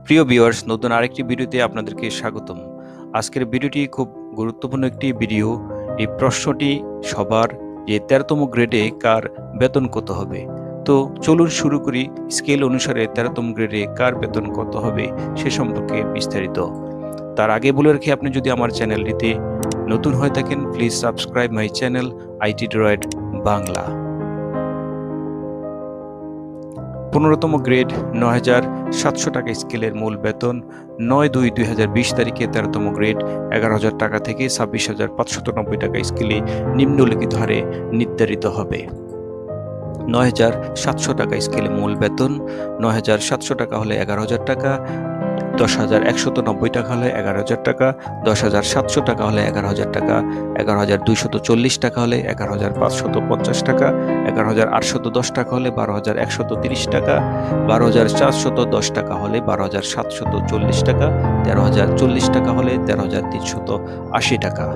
প্রিয় ভিউয়ার্স, নতুন আরেকটি ভিডিওতে আপনাদেরকে স্বাগতম। আজকের ভিডিওটি খুব গুরুত্বপূর্ণ একটি ভিডিও। এই প্রশ্নটি সবার যে 13তম গ্রেডে কার বেতন কত হবে। তো চলুন শুরু করি। স্কেল অনুসারে 13তম গ্রেডে কার বেতন কত হবে সে সম্পর্কে বিস্তারিত। তার আগে বলে রাখি, আপনি যদি আমার চ্যানেলটিতে নতুন হয়ে থাকেন, please subscribe my channel IT droid Bangla. 15তম গ্রেড ৯,৭০০ টাকা স্কেলের মূল বেতন ৯/২/২০২০ তারিখে 13তম গ্রেড ১১,০০০ টাকা থেকে ২৬,৫৯০ টাকা স্কেলে নিম্নলিখিত হারে নির্ধারিত হবে। ৯,৭০০ টাকা স্কেলে মূল বেতন ৯,৭০০ টাকা হলে ১১,০০০ টাকা, ১০,১৯০ টাকা হলে ১১,০০০ টাকা, ১০,৭০০ টাকা হলে ১১,০০০ টাকা, ১১,২৪০ টাকা হলে ১১,৫৫০ টাকা, ১১,৮১০ টাকা হলে ১২,১৩০ টাকা, ১২,৪১০ টাকা হলে ১২,৭৪০ টাকা, ১৩,০৪০ টাকা হলে ১৩,৩৮০ টাকা,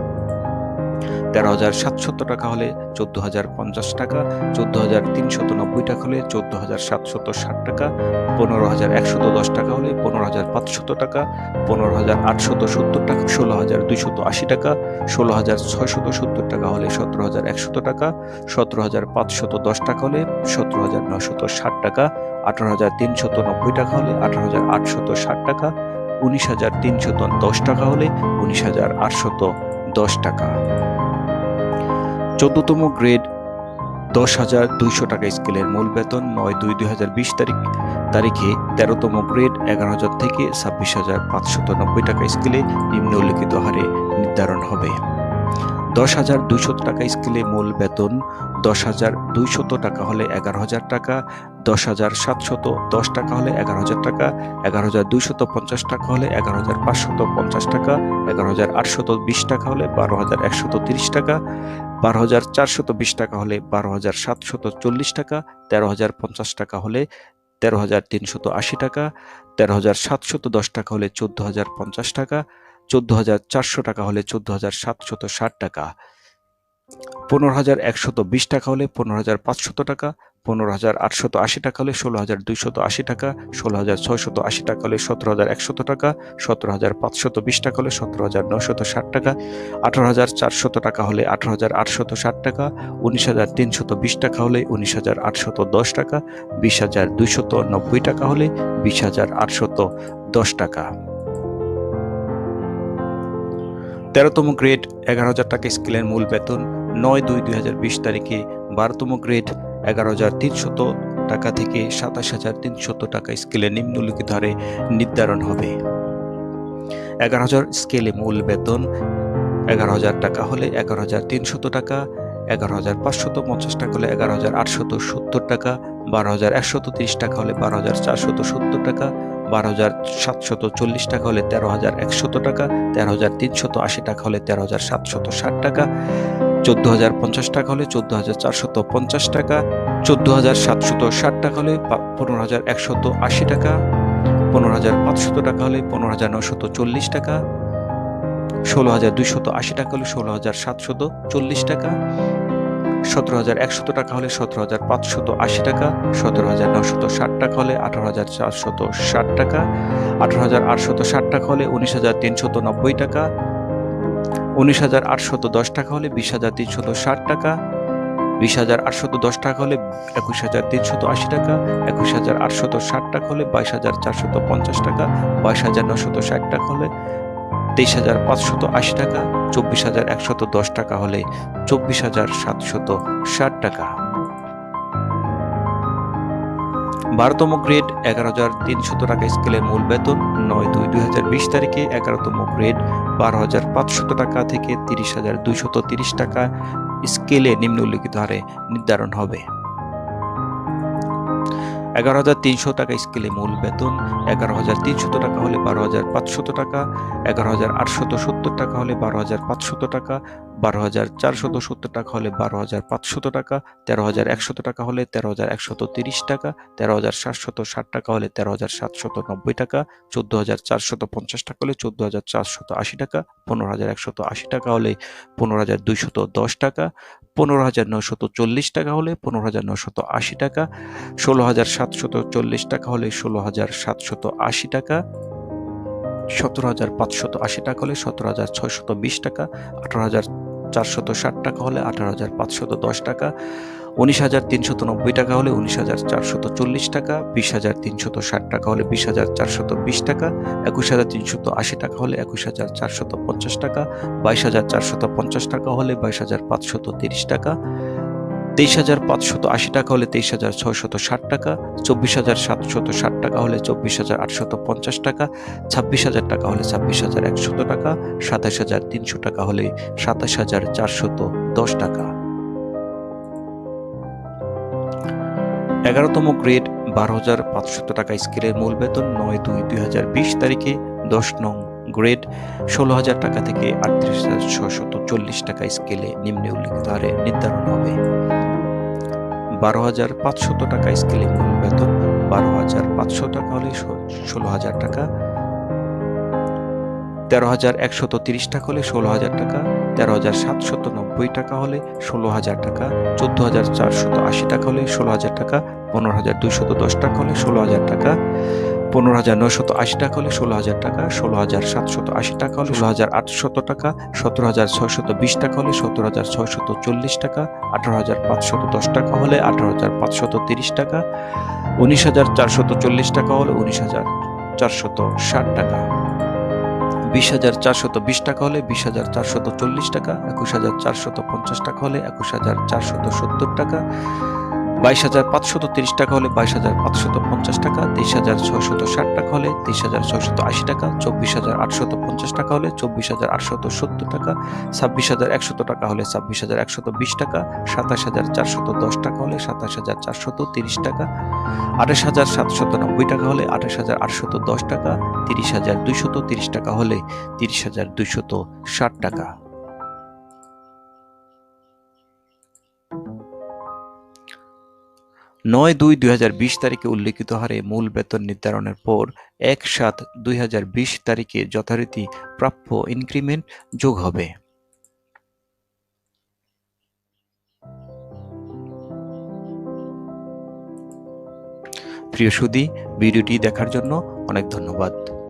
১৩,৭০০ টাকা হলে ১৪,০৫০ টাকা, ১৪,৩৯০ টাকা হলে ১৪,৭৬০ টাকা, ১৫,১১০ টাকা হলে ১৫,৫০০ টাকা, ১৫,৮৭০ টাকা ১৬,২৮০ টাকা, ১৬,৬৭০ টাকা হলে ১৭,১০০ টাকা, ১৭,৫১০ টাকা হলে ১৭,৯৬০ টাকা, ১৮,৩৯০ টাকা হলে ১৮,৮৬০ টাকা, ১৯,৩১০ টাকা হলে ১৯,৮১০ টাকা। ১৪তম গ্রেড ১০,২০০ টাকা স্কেলের মূল বেতন ৯/২/২০২০ তারিখে 13তম গ্রেড ১১,০০০ থেকে ২৬,৫৯০ টাকা স্কেলে নিম্নলিখিত হারে নির্ধারণ হবে। ১০,২০০ টাকা স্কেলে মূল বেতন ১০,২০০ টাকা হলে ১১,০০০ টাকা, ১০,৭১০ টাকা হলে ১১,০০০ টাকা, ১১,২৫০ টাকা হলে ১১,৫৫০ টাকা, ১১,৮২০ টাকা হলে ১২,১৩০ টাকা, ১২,৪২০ টাকা হলে ১২,৭৪০ টাকা, ১৩,০৫০ টাকা হলে ১৩,৩৮০ টাকা, ১৩,৭১০ টাকা হলে ১৪,০৫০ টাকা, ১৪,৪০০ টাকা হলে ১৪,৭৬০ টাকা, ১৫,১২০ টাকা হলে ১৫,৫০০ টাকা, ১৫,৮৮০ টাকা হলে ১৬,২৮০ টাকা, ১৬,৬৮০ টাকা হলে ১৭,১০০ টাকা, ১৭,৫২০ টাকা হলে ১৭,৯৬০ টাকা, ১৮,৪০০ টাকা হলে ১৮,৮৬০ টাকা, ১৯,৩২০ টাকা হলে ১৯,৮১০ টাকা, ২০,২৯০ টাকা হলে ২০,৮১০ টাকা। 13তম গ্রেড ১১,০০০ টাকা স্কেলের মূল বেতন ৯/২/২০২০ তারিখে 12তম গ্রেড ১১,৩০০ টাকা থেকে ২৭,৩০০ টাকা স্কেলে নিম্নলিখিত হারে নির্ধারণ হবে। ১১,০০০ স্কেলে মূল বেতন ১১,০০০ টাকা হলে ১১,৩০০ টাকা, ১১,৫৫০ টাকা হলে ১১,৮৭০ টাকা, ১২,১৩০ টাকা হলে ১২,৪৭০ টাকা, ১২,৭৪০ টাকা হলে ১৩,১০০ টাকা, ১৩,৩৮০ টাকা হলে ১৩,৭৬০ টাকা, ১৪,০৫০ টাকা হলে ১৪,৪৫০ টাকা, ১৪,৭৬০ টাকা হলে ১৫,১৮০ টাকা, ১৫,৫০০ টাকা হলে ১৫,৯৪০ টাকা, ১৬,২৮০ টাকা হলে ১৬,৭৪০ টাকা, ১৭,১০০ টাকা হলে ১৭,৫৮০ টাকা, ১৭,৯৬০ টাকা হলে ১৮,৪৬০ টাকা, ১৮,৮৬০ টাকা হলে ১৯,৩৯০ টাকা, ১৯,৮১০ টাকা হলে ২০,৩৬০ টাকা, ২০,৮১০ টাকা হলে ২১,৩৮০ টাকা, ২১,৮৬০ টাকা হলে ২২,৪৫০ টাকা, ২২,৯৬০ টাকা হলে ২৩,৫৮০ টাকা, ২৪,১১০ টাকা হলে ২৪,৭৬০ টাকা। ১২তম গ্রেড ১১,৩০০ টাকা স্কেলের মূল বেতন ৯/২/২০২০ তারিখে ১১তম গ্রেড ১২,৫০০ টাকা থেকে ৩০,২৩০ টাকা স্কেলে নিম্নলিখিত হারে নির্ধারণ হবে। ১১,৩০০ টাকা স্কেলে মূল বেতন ১১,৩০০ টাকা হলে ১২,৫০০ টাকা, ১১,৮৭০ টাকা হলে ১২,৫০০ টাকা, 12,470 টাকা হলে 12,500 টাকা, 13,100 টাকা হলে 13,130 টাকা, 13,760 টাকা হলে 13,790 টাকা, 14,450 টাকা হলে 14,480 টাকা, 15,180 টাকা হলে 15,210 টাকা, 15,940 টাকা হলে 15,980 টাকা, 16,740 টাকা হলে 16,780 টাকা, 17,580 টাকা হলে 17,620 টাকা, 18,460 টাকা হলে 18,510 টাকা, 19,390 টাকা হলে 19,440 টাকা, 20,360 টাকা হলে 20,420 টাকা, 21,380 টাকা হলে 21,450 টাকা, 22,450 টাকা হলে 22,530 টাকা, 23,580 টাকা হলে 23,660 টাকা, 24,760 টাকা হলে 24,850 টাকা, 26,000 টাকা হলে 26,100 টাকা, 27,300 টাকা হলে 27,410 টাকা। 11তম গ্রেড 12,500 টাকা স্কেলের মূল বেতন 9/2/2020 তারিখে 10 নং গ্রেড 16,000 টাকা থেকে 38,640 টাকা স্কেলে নিম্নে উল্লিখিত হারে নির্ধারণ হবে। 12,500 টাকা স্কেলে মূল বেতন 12,500 টাকা হলে 16,000 টাকা, 13,130 টাকা হলে 16,000 টাকা, 13,790 টাকা হলে 16,000 টাকা, 14,480 টাকা হলে 16,000 টাকা, 15,210 টাকা হলে 16,000 টাকা, 15,980 টাকা হলে 16,000 টাকা, 16,780 টাকা হলে 16,800 টাকা, 17,620 টাকা হলে 17,640 টাকা, 18,510 টাকা হলে 18,530 টাকা, 19,440 টাকা হলে 19,460 টাকা, 20,420 টাকা হলে 20,440 টাকা, 21,450 টাকা হলে 21,470 টাকা, 22,530 টাকা হলে 22,550 টাকা, 23,660 টাকা হলে 23,680 টাকা, 24,850 টাকা হলে 24,870 টাকা, 26,100 টাকা হলে 26,120 টাকা, 27,410 টাকা হলে 27,430 টাকা, 28,790 টাকা হলে 28,810 টাকা, 30,230 টাকা হলে 30,260 টাকা। 9/2/2020 তারিখে উল্লিখিত হারে মূল বেতন নির্ধারণের পর 1/7/2020 তারিখে যথারীতি প্রাপ্য ইনক্রিমেন্ট যোগ হবে। প্রিয় সুধী, ভিডিওটি দেখার জন্য অনেক ধন্যবাদ।